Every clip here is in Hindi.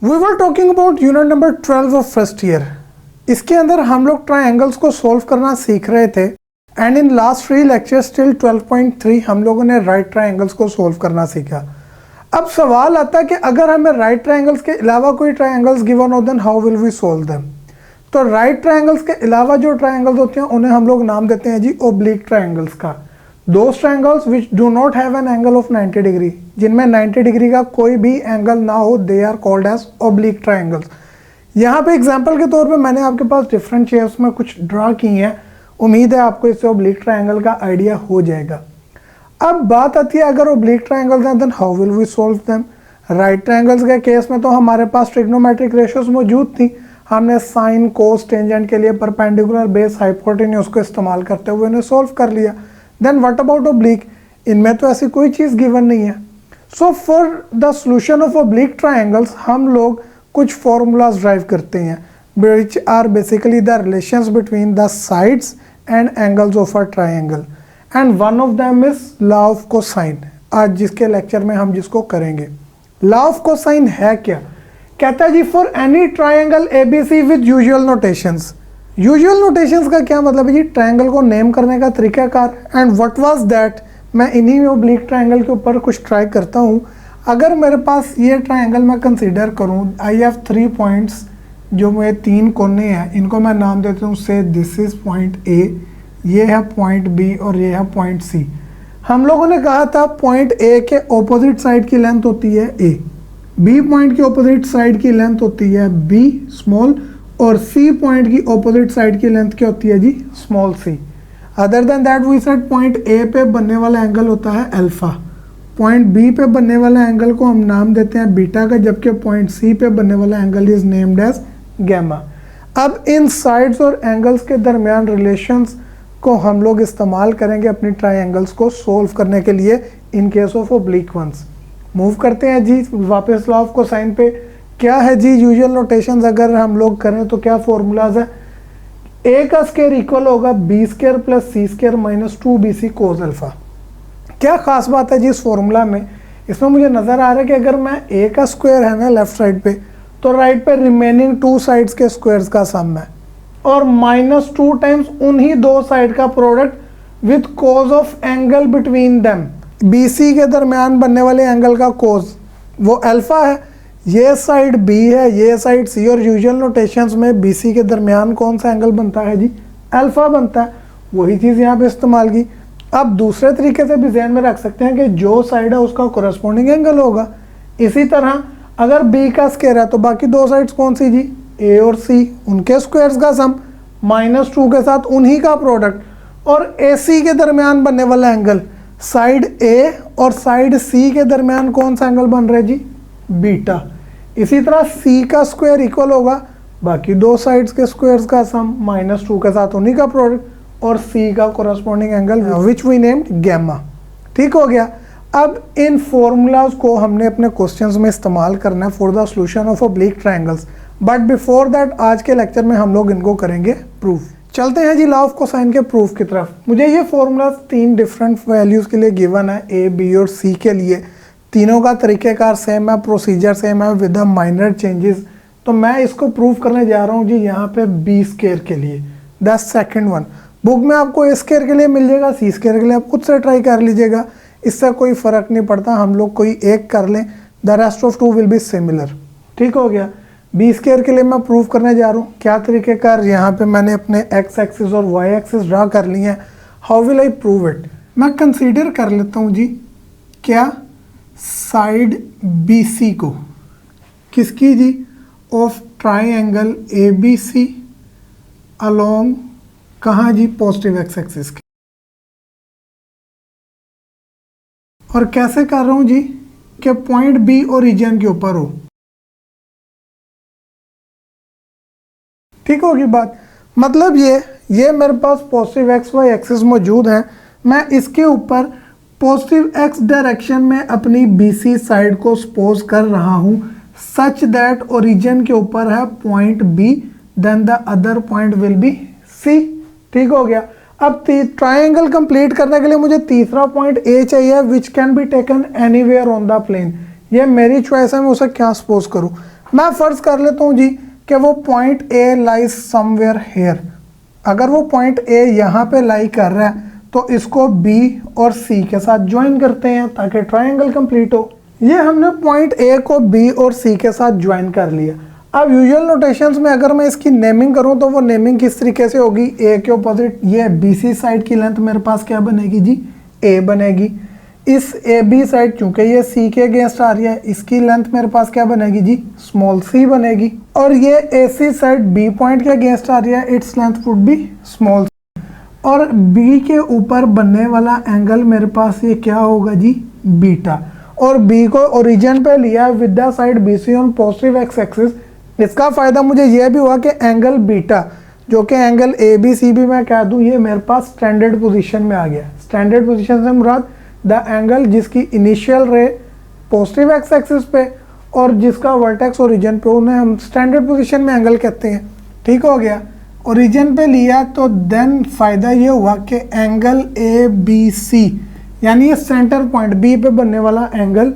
We were talking about unit number 12 of first year. इसके अंदर हम लोग ट्रायंगल्स को सॉल्व करना सीख रहे थे and in last 3 lectures till 12.3 हम लोगों ने राइट ट्रायंगल्स को सॉल्व करना सीखा। अब सवाल आता है कि अगर हमें राइट ट्रायंगल्स के अलावा कोई ट्रायंगल्स गिवन हो then how will we solve them. तो राइट ट्रायंगल्स के अलावा जो ट्रायंगल्स होते हैं उन्हें हम लोग नाम देते हैं जी ओब्लिक ट्रायंगल्स का। Those triangles which do not have an angle of 90 degree, जिनमें 90 डिग्री का कोई भी एंगल ना हो, they are called as oblique triangles. यहाँ पे एग्जांपल के तौर पे मैंने आपके पास डिफरेंट शेप्स में कुछ ड्रा की हैं। उम्मीद है आपको इससे ओब्लिक ट्रायंगल का आइडिया हो जाएगा। अब बात आती है अगर ओब्लिक ट्रायंगल्स हैं then how will we solve them. Right triangles के केस में तो हमारे पास ट्रिग्नोमेट्रिक रेशियोज मौजूद थी। हमने साइन कोस टेंजेंट के लिए परपेंडिकुलर बेस हाइपोटेन्यूज को इस्तेमाल करते हुए इन्हें सॉल्व कर लिया। देन व्हाट अबाउट ओब्लिक, इनमें तो ऐसी कोई चीज़ गिवन नहीं है। So for the solution of oblique triangles हम लोग कुछ फॉर्मूलाज ड्राइव करते हैं which are basically the relations between the sides and angles of a triangle and one of them is law of cosine. आज जिसके लेक्चर में हम जिसको करेंगे लॉ ऑफ कोसाइन है क्या, कहता है जी for any triangle ABC with usual notations. Usual notations का क्या मतलब है जी, ट्रायंगल को नेम करने का तरीकाकार। एंड व्हाट वाज दैट, मैं इन्हीं ओब्लिक ट्रायंगल के ऊपर कुछ ट्राई करता हूँ। अगर मेरे पास ये ट्रायंगल मैं कंसीडर करूँ, आई हैव 3 पॉइंट्स, जो मेरे 3 कोने हैं, इनको मैं नाम देता हूँ से दिस इज पॉइंट ए, ये है पॉइंट बी और ये है पॉइंट सी। हम लोगों ने कहा था पॉइंट ए के ऑपोजिट साइड की लेंथ होती है ए, बी पॉइंट की ऑपोजिट साइड की लेंथ होती है बी स्मॉल, और सी पॉइंट की ऑपोजिट साइड की लेंथ क्या होती है जी small C. Other than that we said point A पे बनने वाला एंगल होता है अल्फा, पॉइंट बी पे बनने वाला एंगल को हम नाम देते हैं बीटा का, जबकि पॉइंट सी पे बनने वाला angle is named as gamma. अब इन साइड्स और एंगल्स के दरमियान रिलेशंस को हम लोग इस्तेमाल करेंगे अपनी ट्रायंगल्स को सोल्व करने के लिए in case of oblique ones. Move करते हैं जी वापस लॉ ऑफ कोसाइन पे। क्या है जी यूजुअल नोटेशंस अगर हम लोग करें तो क्या फॉर्मूलाज है। ए का स्क्वायर इक्वल होगा B square plus C square minus 2bc cos alpha. क्या खास बात है जी इस फॉर्मूला में, इसमें मुझे नज़र आ रहा है कि अगर मैं ए का स्क्वायर है ना लेफ्ट साइड पे, तो राइट पे रिमेनिंग 2 साइड्स के स्क्वायर्स का सम है, और -2 टाइम्स उन्हीं 2 साइड का product with cos of angle between them. BC के दरमियान बनने वाले एंगल का कोस वो अल्फा है, ये साइड B है, ये साइड C, और यूजुअल नोटेशंस में BC के दरमियान कौन सा एंगल बनता है जी अल्फा बनता है। वही चीज़ यहाँ पे इस्तेमाल की। अब दूसरे तरीके से भी ध्यान में रख सकते हैं कि जो साइड है उसका कोरस्पॉन्डिंग एंगल होगा। इसी तरह अगर B का स्क्वायर है तो बाकी 2 साइड्स कौन सी जी A और C, उनके स्क्वायर्स का सम -2 के साथ उन्हीं का प्रोडक्ट, और AC के दरमियान बनने वाला एंगल साइड A और साइड C के दरमियान कौन सा एंगल बन रहा है जी बीटा। इसी तरह C का स्क्वायर इक्वल होगा बाकी 2 साइड्स के स्क्वायर्स का सम -2 के साथ उन्हीं का प्रोडक्ट, और C का corresponding angle which we named gamma. ठीक हो गया। अब इन फॉर्मूलाज को हमने अपने क्वेश्चंस में इस्तेमाल करना है for the solution of oblique triangles, but before that आज के लेक्चर में हम लोग इनको करेंगे प्रूफ। चलते हैं जी लॉ ऑफ कोसाइन के प्रूफ की तरफ। मुझे ये फॉर्मूला 3 डिफरेंट वैल्यूज़ के लिए गिवन है, ए बी और सी के लिए। तीनों का तरीक़ेकार सेम है, प्रोसीजर सेम है विद द माइनर चेंजेस। तो मैं इसको प्रूफ करने जा रहा हूँ जी यहाँ पे बी स्क्वायर के लिए, द सेकंड वन। बुक में आपको ए स्क्वायर के लिए मिल जाएगा, सी स्क्वायर के लिए आप खुद से ट्राई कर लीजिएगा, इससे कोई फ़र्क नहीं पड़ता। हम लोग कोई एक कर लें, the rest of 2 will be similar. ठीक हो गया। बी स्क्वायर के लिए मैं प्रूव करने जा रहा हूँ। क्या तरीक़ेकार, यहाँ पे मैंने अपने एक्स एक्सिस और वाई एक्सिस ड्रा कर लिए हैं। How will I prove it, मैं कंसीडर कर लेता हूँ जी क्या साइड BC को, किसकी जी ऑफ ट्राइंगल ABC अलोंग कहाँ जी पॉजिटिव एक्स एक्सिस के। और कैसे कर रहा हूँ जी कि पॉइंट B ओरिजिन के ऊपर हो। ठीक होगी बात, मतलब ये मेरे पास पॉजिटिव एक्स वाई एक्सिस मौजूद है। मैं इसके ऊपर पॉजिटिव एक्स डायरेक्शन में अपनी BC साइड को सपोज कर रहा हूँ सच दैट ओरिजिन के ऊपर है point B, then the other point will be C। ठीक हो गया। अब ट्रायंगल कंप्लीट करने के लिए मुझे तीसरा पॉइंट A चाहिए which can be taken anywhere on the plane. ये मेरी चॉइस है, मैं उसे क्या सपोज करूँ। मैं फ़र्ज़ कर लेता हूँ जी कि वो point A lies somewhere here. अगर वो पॉइंट ए यहाँ पे लाई कर रहा है तो इसको बी और सी के साथ ज्वाइन करते हैं ताकि ट्रायंगल कंप्लीट हो। ये हमने पॉइंट ए को बी और सी के साथ ज्वाइन कर लिया। अब यूजुअल नोटेशंस में अगर मैं इसकी नेमिंग करूं तो वो नेमिंग किस तरीके से होगी, ए के ऑपोजिट ये बी सी साइड की लेंथ मेरे पास क्या बनेगी जी, ए बनेगी। इस ए बी साइड चूंकि ये सी के अगेंस्ट आ रही है, इसकी लेंथ मेरे पास क्या बनेगी जी, स्मॉल सी बनेगी। और ये ए सी साइड बी पॉइंट के अगेंस्ट आ रही है, its length would be small. और बी के ऊपर बनने वाला एंगल मेरे पास ये क्या होगा जी, बीटा। और बी को ओरिजिन पे लिया with the side B C on positive X axis. इसका फ़ायदा मुझे यह भी हुआ कि एंगल बीटा जो कि एंगल ए बी सी भी मैं कह दूं, ये मेरे पास स्टैंडर्ड पोजीशन में आ गया। स्टैंडर्ड पोजीशन से मुराद द एंगल जिसकी इनिशियल रे पॉजिटिव एक्स एक्सिस पे और जिसका वर्टेक्स ओरिजिन पे, उन्हें हम स्टैंडर्ड पोजीशन में एंगल कहते हैं। ठीक हो गया, ओरिजिन पे लिया तो देन फ़ायदा ये हुआ कि एंगल ए बी सी यानी ये सेंटर पॉइंट बी पे बनने वाला एंगल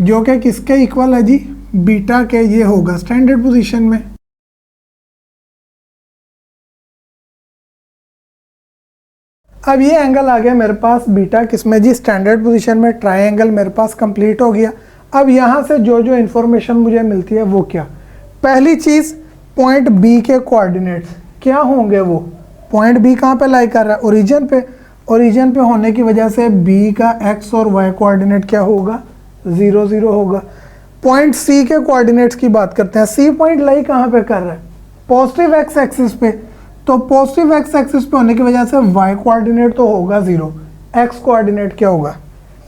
जो कि किसके इक्वल है जी, बीटा के, ये होगा स्टैंडर्ड पोजीशन में। अब ये एंगल आ गया मेरे पास बीटा किसमें जी, स्टैंडर्ड पोजीशन में। ट्रायंगल मेरे पास कंप्लीट हो गया। अब यहाँ से जो जो इन्फॉर्मेशन मुझे मिलती है वो क्या, पहली चीज़ पॉइंट बी के कोऑर्डिनेट्स क्या होंगे। वो पॉइंट बी कहाँ पे लाई कर रहा है, ओरिजिन पे। ओरिजिन पे होने की वजह से बी का एक्स और वाई कोऑर्डिनेट क्या होगा, 0 0 होगा। पॉइंट सी के कोऑर्डिनेट्स की बात करते हैं। सी पॉइंट लाई कहाँ पे कर रहा है, पॉजिटिव एक्स एक्सिस पे। तो पॉजिटिव एक्स एक्सिस पे होने की वजह से वाई कोऑर्डिनेट तो होगा 0, एक्स कोऑर्डिनेट क्या होगा,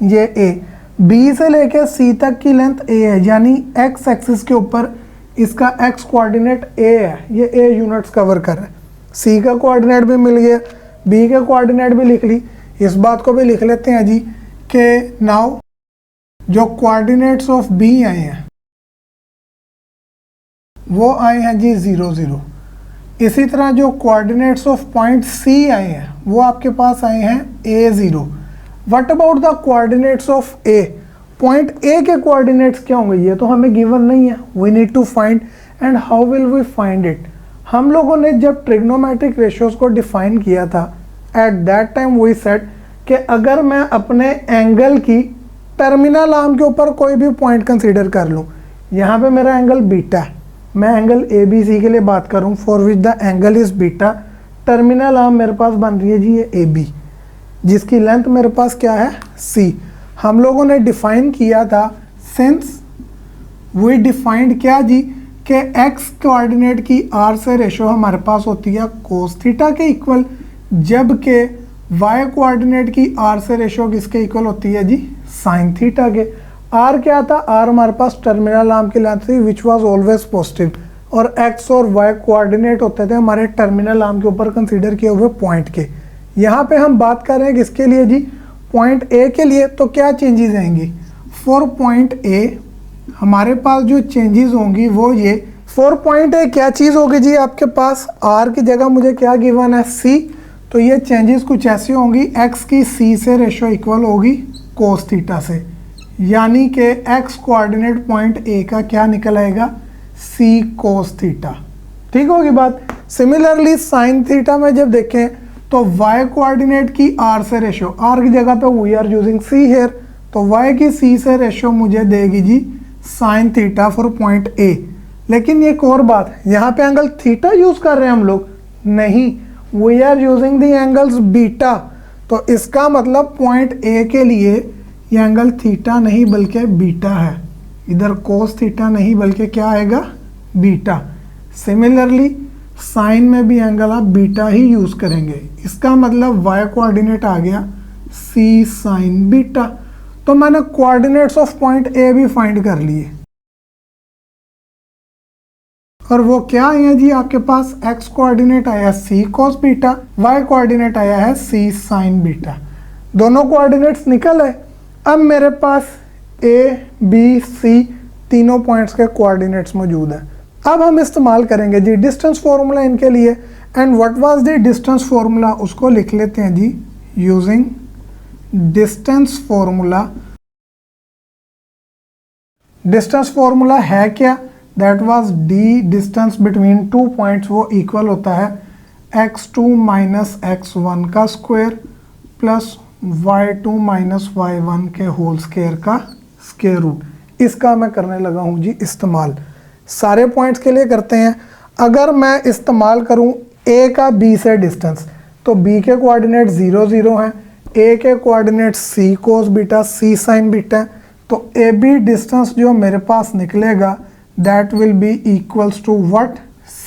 ये ए। बी से लेके सी तक की लेंथ ए है, यानी एक्स एक्सिस के ऊपर इसका एक्स कोऑर्डिनेट ए है, ये ए यूनिट्स कवर कर रहा है। सी का कोऑर्डिनेट भी मिल गया, बी का कोऑर्डिनेट भी लिख ली। इस बात को भी लिख लेते हैं जी कि नाउ जो कोऑर्डिनेट्स ऑफ बी आए हैं वो आए हैं जी 0 0। इसी तरह जो कोऑर्डिनेट्स ऑफ पॉइंट सी आए हैं वो आपके पास आए हैं a 0। What about the coordinates of A, point A के कोऑर्डिनेट्स क्या होंगे, ये तो हमें गिवन नहीं है। We need to find, and how will we find it. हम लोगों ने जब ट्रिग्नोमेट्रिक रेशियोज को डिफाइन किया था, at that time we said कि अगर मैं अपने एंगल की टर्मिनल आर्म के ऊपर कोई भी पॉइंट कंसीडर कर लूँ, यहाँ पे मेरा एंगल बीटा है, मैं एंगल ए बी सी के लिए बात करूँ, for which the angle is beta. Terminal arm मेरे पास बन रही है जी ये ए बी, जिसकी लेंथ मेरे पास क्या है, सी। हम लोगों ने डिफाइन किया था, सिंस वी डिफाइंड क्या जी, कि एक्स कोऑर्डिनेट की आर से रेशो हमारे पास होती है कोस थीटा के इक्वल, जबकि वाई कोऑर्डिनेट की आर से रेशो किसके इक्वल होती है जी, साइन थीटा के। आर क्या था, आर हमारे पास टर्मिनल आर्म की लेंथ थी विच वाज ऑलवेज पॉजिटिव, और एक्स और वाई कोऑर्डिनेट होते थे हमारे टर्मिनल आर्म के ऊपर कंसीडर किए हुए पॉइंट के। यहाँ पे हम बात कर रहे हैं किसके लिए जी, पॉइंट ए के लिए। तो क्या चेंजेस आएंगी फॉर पॉइंट ए, हमारे पास जो चेंजेस होंगी वो ये, फॉर पॉइंट ए क्या चीज़ होगी जी, आपके पास आर की जगह मुझे क्या गिवन है, सी। तो ये चेंजेस कुछ ऐसी होंगी, एक्स की सी से रेशो इक्वल होगी कोस थीटा से, यानी कि एक्स कोऑर्डिनेट पॉइंट ए का क्या निकल आएगा, सी कोस थीटा। ठीक होगी बात। सिमिलरली साइन थीटा में जब देखें तो y कोऑर्डिनेट की r से रेशो, r की जगह पे we are using c here, तो y की c से रेशो मुझे देगी जी sine theta for point a। लेकिन एक और बात, यहाँ पे एंगल थीटा यूज कर रहे हैं हम लोग, नहीं, we are using the angles beta. तो इसका मतलब पॉइंट a के लिए ये एंगल थीटा नहीं बल्कि बीटा है, इधर कोस थीटा नहीं बल्कि क्या आएगा, बीटा। सिमिलरली साइन में भी एंगल आप बीटा ही यूज करेंगे, इसका मतलब y कोऑर्डिनेट आ गया c साइन बीटा। तो मैंने कोऑर्डिनेट्स ऑफ पॉइंट ए भी फाइंड कर लिए, और वो क्या है जी, आपके पास x कोऑर्डिनेट आया c cos beta, y coordinate आया है c साइन बीटा। दोनों कोऑर्डिनेट्स निकल आए। अब मेरे पास a b c तीनों पॉइंट्स के कोऑर्डिनेट्स मौजूद हैं। अब हम इस्तेमाल करेंगे जी डिस्टेंस फॉर्मूला इनके लिए, and what was the distance formula, उसको लिख लेते हैं जी using distance formula. Distance formula है क्या, that was D distance between two points, वो इक्वल होता है x2 माइनस x1 का square plus y2 minus y1 के होल स्क्वायर का स्क्वायर रूट। इसका मैं करने लगा हूँ जी इस्तेमाल, सारे पॉइंट्स के लिए करते हैं। अगर मैं इस्तेमाल करूँ a का b से डिस्टेंस, तो b के कोऑर्डिनेट 0 0 हैं, a के coordinate c cos beta c sine beta है, तो ए बी डिस्टेंस जो मेरे पास निकलेगा that will be equals to what,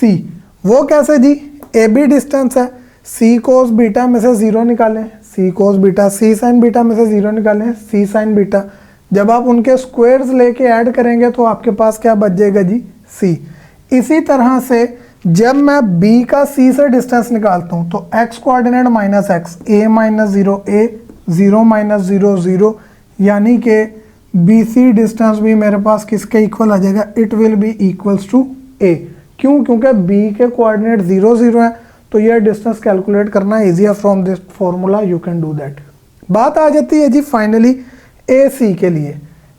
c। वो कैसे जी, ए बी डिस्टेंस है, c कोस बीटा में से 0 निकालें, c cos beta, c sine beta में से 0 निकालें, c साइन बीटा। जब आप उनके स्क्वायर्स लेके ऐड करेंगे तो आपके पास क्या बच जाएगा जी, c। इसी तरह से जब मैं b का c से डिस्टेंस निकालता हूँ तो x coordinate minus x, a minus 0 a, 0 minus 0 0, यानी कि BC डिस्टेंस भी मेरे पास किसके इक्वल आ जाएगा, it will be equals to a। क्यों, क्योंकि b के कोऑर्डिनेट 0 0 है, तो यह डिस्टेंस कैलकुलेट करना इजी है, from this formula you can do that. बात आ जाती है जी फाइनली AC के लिए।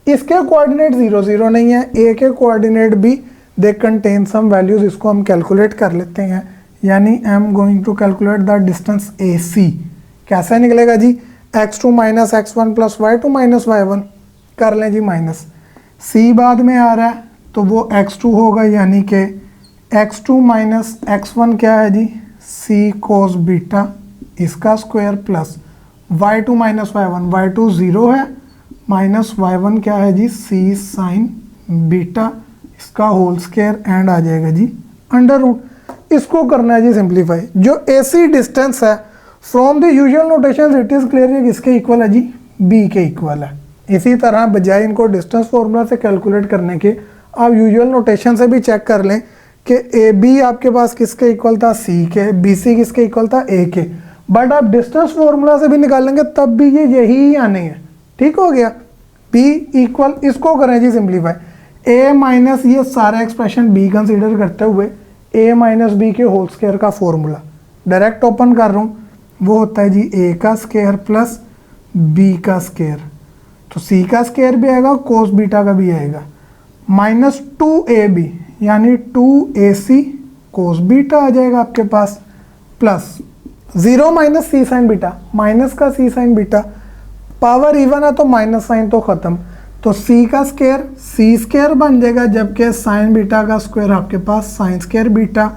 इसके कोऑर्डिनेट 0 0 नहीं है, a के कोऑर्डिनेट भी दे कंटेन सम वैल्यूज, इसको हम कैलकुलेट कर लेते हैं। यानी I am going to calculate the distance AC। कैसे निकलेगा जी, x2 minus x1 plus y2 minus y1, कर लें जी माइनस, c बाद में आ रहा है तो वो x2 होगा, यानी कि x2 माइनस x1 क्या है जी, c कोस बीटा इसका square plus y2 minus y1, y2 0 है, माइनस y1 क्या है जी, c साइन बीटा इसका होल स्क्वायर एंड आ जाएगा जी अंडर रूट। इसको करना है जी सिंप्लीफाई। जो AC डिस्टेंस है from the usual notation it is clear, किसके इक्वल है जी, B के इक्वल है। इसी तरह बजाय इनको डिस्टेंस फॉर्मूला से कैलकुलेट करने के आप यूजुअल नोटेशन से भी चेक कर लें कि AB आपके पास किसके इक्वल था, C के, BC किसके इक्वल था, A के। बट आप डिस्टेंस फॉर्मूला से भी निकालेंगे तब भी ये यही आने हैं, ठीक हो गया। B इक्वल, इसको करें जी सिंप्लीफाई, A माइनस ये सारा एक्सप्रेशन B कंसीडर करते हुए A माइनस B के होल स्क्वायर का फॉर्मूला डायरेक्ट ओपन कर रहा हूँ, वो होता है जी A का स्क्वायर प्लस B का स्क्वायर, तो C का स्क्वायर भी आएगा, कोस बीटा का भी आएगा, माइनस 2AB यानी 2AC कोस बीटा आ जाएगा आपके पास, plus 0 minus C sine beta, minus का C sine beta, power even है तो माइनस साइन तो ख़त्म, तो C का स्क्वायर C स्क्वायर बन जाएगा, जबकि साइन बीटा का स्क्वायर आपके पास साइन स्क्वायर बीटा,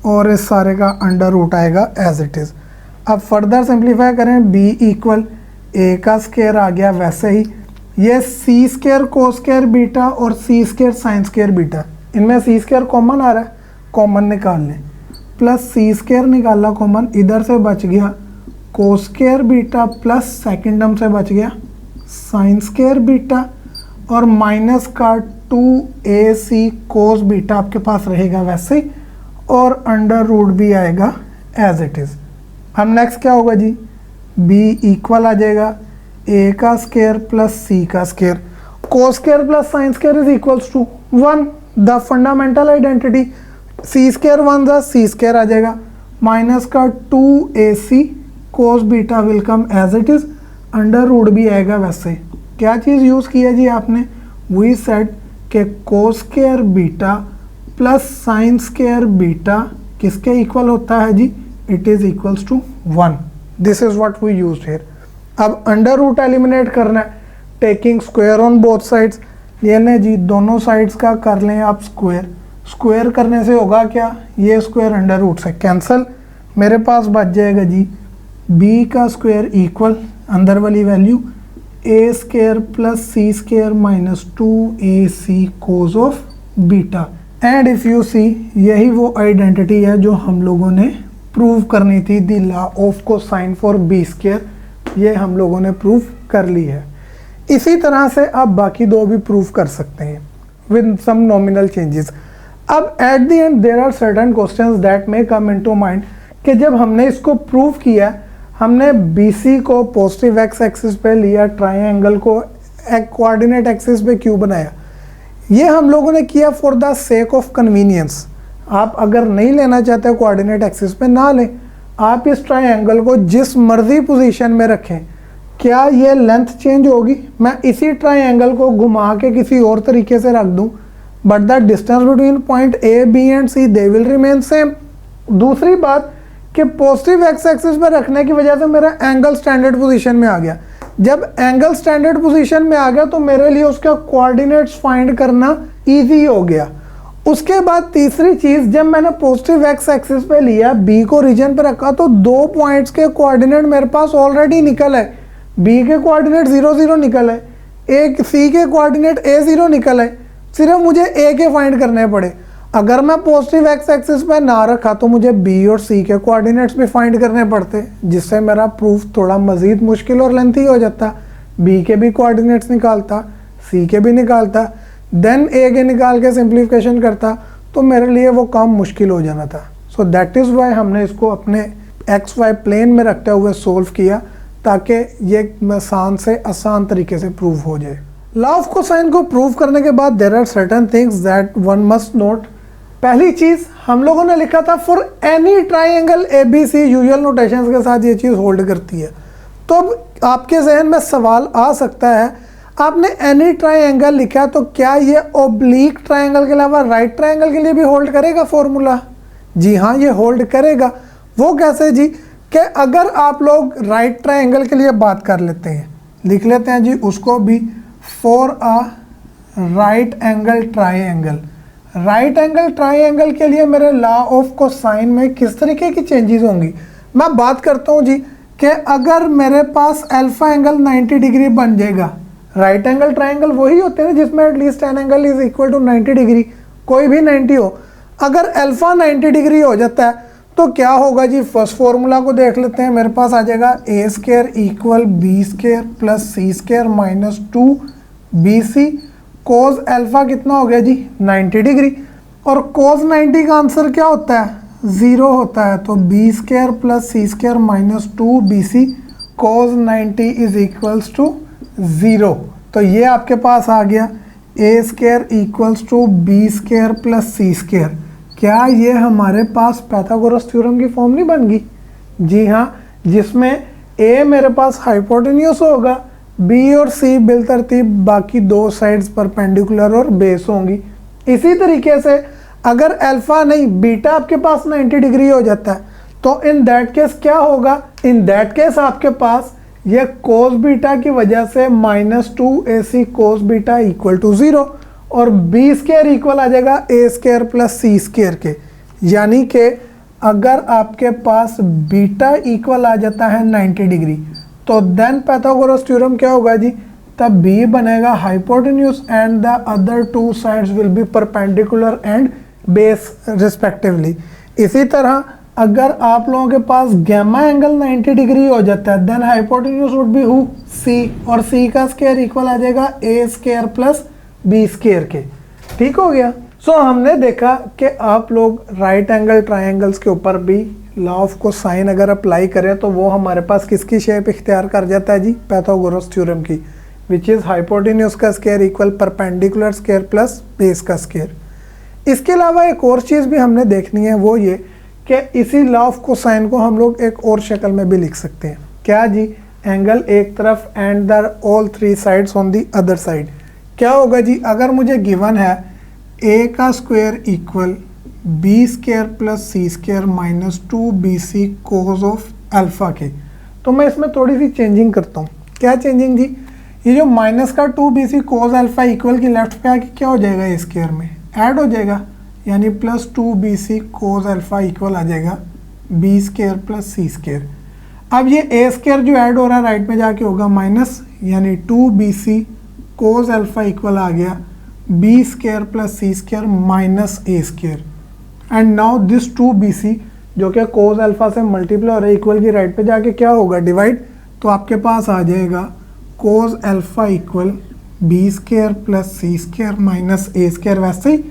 और इस सारे का अंडर रूट आएगा एज इट इज़। अब फर्दर सिंप्लीफाई करें, B इक्वल A का स्क्वायर आ गया वैसे ही, ये C square cos square beta और C square sine square beta, इनमें C स्क्वायर कॉमन आ रहा है, कॉमन निकाल लें, प्लस C स्क्वायर निकाला कॉमन, इधर से बच गया कोस square beta plus second term से बच गया साइन स्क्वायर बीटा, और माइनस का 2AC कोस बीटा आपके पास रहेगा वैसे ही, और अंडर रूट भी आएगा एज इट इज़। अब नेक्स्ट क्या होगा जी, B इक्वल आ जाएगा A का स्क्वायर प्लस C का square, cos square plus sine square is equals to 1, the fundamental identity, C square 1 था, C स्क्वायर आ जाएगा, माइनस का 2AC cos beta will come as it is, under root भी आएगा वैसे। क्या चीज़ यूज़ की है जी आपने, वी सेड के cos square beta plus sine square beta किसके इक्वल होता है जी, it is equals to 1, this is what we used here. अब अंडर रूट एलिमिनेट करना है, taking square on both sides, ये लें जी दोनों साइड्स का कर लें आप स्क्वायर, स्क्वायर करने से होगा क्या, ये स्क्वायर अंडर रूट से कैंसिल, मेरे पास बच जाएगा जी B का स्क्वायर इक्वल अंदर वाली value A square plus C square minus 2AC cos of beta, and if you see यही वो आइडेंटिटी है जो हम लोगों ने प्रूव करनी थी, the law of cosine for B square, ये हम लोगों ने प्रूव कर ली है। इसी तरह से आप बाकी दो भी प्रूव कर सकते हैं विद सम नॉमिनल चेंजेस। अब at the end there are certain questions that may come into mind कि जब हमने इसको प्रूव किया, हमने BC को पॉजिटिव एक्स एक्सिस पे लिया, ट्राइंगल को कोऑर्डिनेट एक्सिस पे क्यों बनाया, ये हम लोगों ने किया for the sake of convenience. आप अगर नहीं लेना चाहते कोऑर्डिनेट एक्सिस पे ना लें, आप इस ट्राइंगल को जिस मर्जी पोजीशन में रखें, क्या ये लेंथ चेंज होगी, मैं इसी ट्राइंगल को घुमा के किसी और तरीके से रख दूं, but the distance between point A B and C they will remain same. दूसरी बात कि पॉजिटिव एक्स एक्सिस पर रखने की वजह से मेरा एंगल स्टैंडर्ड पोजीशन में आ गया। जब एंगल स्टैंडर्ड पोजीशन में आ गया तो मेरे लिए उसका कोऑर्डिनेट्स फाइंड करना इजी हो गया। उसके बाद तीसरी चीज़, जब मैंने पॉजिटिव एक्स एक्सिस पे लिया, बी को रीजन पे रखा, तो 2 पॉइंट्स के कोऑर्डिनेट मेरे पास ऑलरेडी निकल है। बी के कोऑर्डिनेट 0 0 निकल है, एक सी के कोऑर्डिनेट ए 0 निकल है, सिर्फ मुझे ए के फाइंड करने पड़े। अगर मैं पॉजिटिव एक्स एक्सिस पे ना रखा तो मुझे बी और सी के कोऑर्डिनेट्स भी फाइंड करने पड़ते, जिससे मेरा प्रूफ थोड़ा मज़ीद मुश्किल और लेंथी हो जाता। बी के भी कोऑर्डिनेट्स निकालता, सी के भी निकालता, देन ए के निकाल के सिंप्लीफिकेशन करता, तो मेरे लिए वो काम मुश्किल हो जाना था। सो दैट इज़ वाई हमने इसको अपने एक्स वाई प्लेन में रखते हुए सोल्व किया, ताकि ये आसान से आसान तरीके से प्रूव हो जाए। लॉ ऑफ कोसाइन को प्रूव करने के बाद there are certain things that one must note. पहली चीज़ हम लोगों ने लिखा था for any triangle A B C, usual notations के साथ ये चीज़ होल्ड करती है। तो अब आपके जहन में सवाल आ सकता है, आपने एनी ट्राइंगल लिखा तो क्या ये ओब्लिक ट्राइंगल के अलावा राइट ट्राइंगल के लिए भी होल्ड करेगा फॉर्मूला? जी हाँ, ये होल्ड करेगा। वो कैसे जी? कि अगर आप लोग राइट ट्राइंगल के लिए बात कर लेते हैं, लिख लेते हैं जी उसको भी, for a right angle triangle. Right angle triangle के लिए मेरे लॉ ऑफ कोसाइन में किस तरीके की चेंजेस होंगी, मैं बात करता हूँ जी। कि अगर मेरे पास अल्फा एंगल 90 डिग्री बन जाएगा, राइट एंगल ट्राइंगल वही होते हैं जिसमें at least an angle is equal to 90 degree, कोई भी 90 हो। अगर अल्फा 90 डिग्री हो जाता है तो क्या होगा जी? फर्स्ट फॉर्मूला को देख लेते हैं। मेरे पास आ जाएगा A square equal B square plus C square minus 2bc। Cos alpha कितना हो गया जी? 90 डिग्री। और कोस 90 का आंसर क्या होता है? 0 होता है। तो B square plus C square minus 2bc cos 90 is equals to 0। तो ये आपके पास आ गया A square equals to B square plus C square. क्या ये हमारे पास पाइथागोरस थ्योरम की फॉर्म नहीं बन गई? जी हाँ, जिसमें ए मेरे पास हाइपोटेन्यूस होगा, बी और सी बिलतरतीब बाकी 2 साइड्स परपेंडिकुलर और बेस होंगी। इसी तरीके से अगर अल्फा नहीं बीटा आपके पास 90 डिग्री हो जाता है तो इन दैट केस क्या होगा? इन दैट केस आपके पास ये कोस बीटा की वजह से -2ac cos beta equal to 0 और बी स्क्वायर इक्वल आ जाएगा A square plus C square के। यानी कि अगर आपके पास बीटा इक्वल आ जाता है 90 डिग्री तो देन पाइथागोरस थ्योरम क्या होगा जी? तब बी बनेगा hypotenuse and the other 2 sides will be perpendicular and base respectively. इसी तरह अगर आप लोगों के पास गैमा एंगल 90 डिग्री हो जाता है then hypotenuse would be who? C, और सी का स्क्वायर इक्वल आ जाएगा A square plus B square के। ठीक हो गया। सो हमने देखा कि आप लोग राइट एंगल ट्राइंगल्स के ऊपर भी लॉ ऑफ कोसाइन अगर अप्लाई करें तो वो हमारे पास किसकी शेप इख्तियार कर जाता है जी? पाइथागोरस थ्योरम की, विच इज़ हाइपोटेन्यूस का square equal perpendicular square plus base का स्क्वायर। इसके अलावा एक और चीज़ भी हमने देखनी है, वो ये कि इसी लॉ ऑफ कोसाइन को हम लोग एक और शक्ल में भी लिख सकते हैं। क्या जी? एंगल एक तरफ and the all 3 sides on the other side. क्या होगा जी? अगर मुझे गिवन है ए का square equal B square plus C square minus 2bc cos of alpha के, तो मैं इसमें थोड़ी सी चेंजिंग करता हूँ। क्या चेंजिंग जी? ये जो माइनस का 2bc कोस अल्फा इक्वल की लेफ्ट पे आके क्या हो जाएगा? ए स्क्वायर में ऐड हो जाएगा, यानी plus 2bc cos alpha equal आ जाएगा B square plus C square. अब ये ए स्क्वायर जो ऐड हो रहा है राइट में जाके होगा माइनस, यानी 2bc कोस अल्फा इक्वल आ गया B square plus C square minus A square. And now this 2bc जो कि कोस अल्फा से मल्टीप्लाई हो रहा है इक्वल की राइट पे जाके क्या होगा? डिवाइड। तो आपके पास आ जाएगा cos alpha equal B square plus C square minus A square. वैसे ही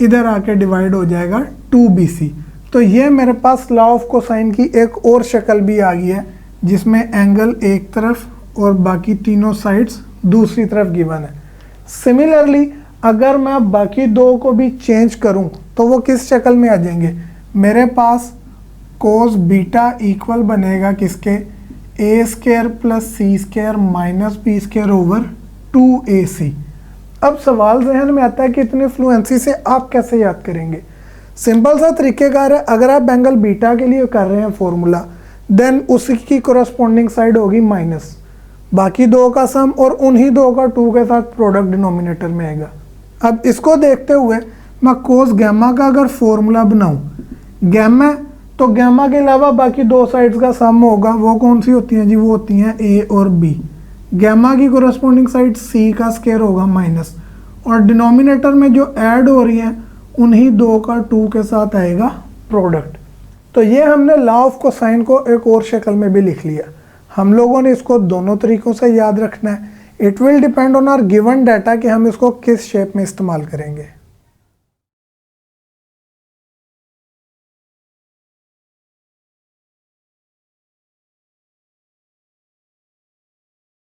इधर आके डिवाइड हो जाएगा 2bc। तो ये मेरे पास लॉ ऑफ कोसाइन की एक और शक्ल भी आ गई है, जिसमें एंगल एक तरफ और बाकी तीनों साइड्स दूसरी तरफ गिवन है। सिमिलरली अगर मैं बाकी 2 को भी चेंज करूं तो वो किस शक्ल में आ जाएंगे? मेरे पास कोस बीटा इक्वल बनेगा किसके? A square plus C square minus B square over 2ac। अब सवाल जहन में आता है कि इतनी फ्लुएंसी से आप कैसे याद करेंगे। सिंपल सा तरीकेकार है, अगर आप एंगल बीटा के लिए कर रहे हैं फॉर्मूला, देन उसकी कोरस्पॉन्डिंग साइड होगी माइनस, बाकी दो का सम और उन्हीं दो का 2 के साथ प्रोडक्ट डिनोमिनेटर में आएगा। अब इसको देखते हुए मैं कोस गैमा का अगर फॉर्मूला बनाऊं, गैमा तो गैमा के अलावा बाकी दो साइड्स का सम होगा, वो कौन सी होती हैं जी, वो होती हैं ए और बी। गैमा की कोरस्पॉन्डिंग साइड सी का स्क्वायर होगा माइनस, और डिनोमिनेटर में जो ऐड हो रही है उन्हीं दो का 2 के साथ आएगा प्रोडक्ट। तो ये हमने लॉ ऑफ कोसाइन को एक और शक्ल में भी लिख लिया। हम लोगों ने इसको दोनों तरीकों से याद रखना है। It will depend on our given data कि हम इसको किस शेप में इस्तेमाल करेंगे।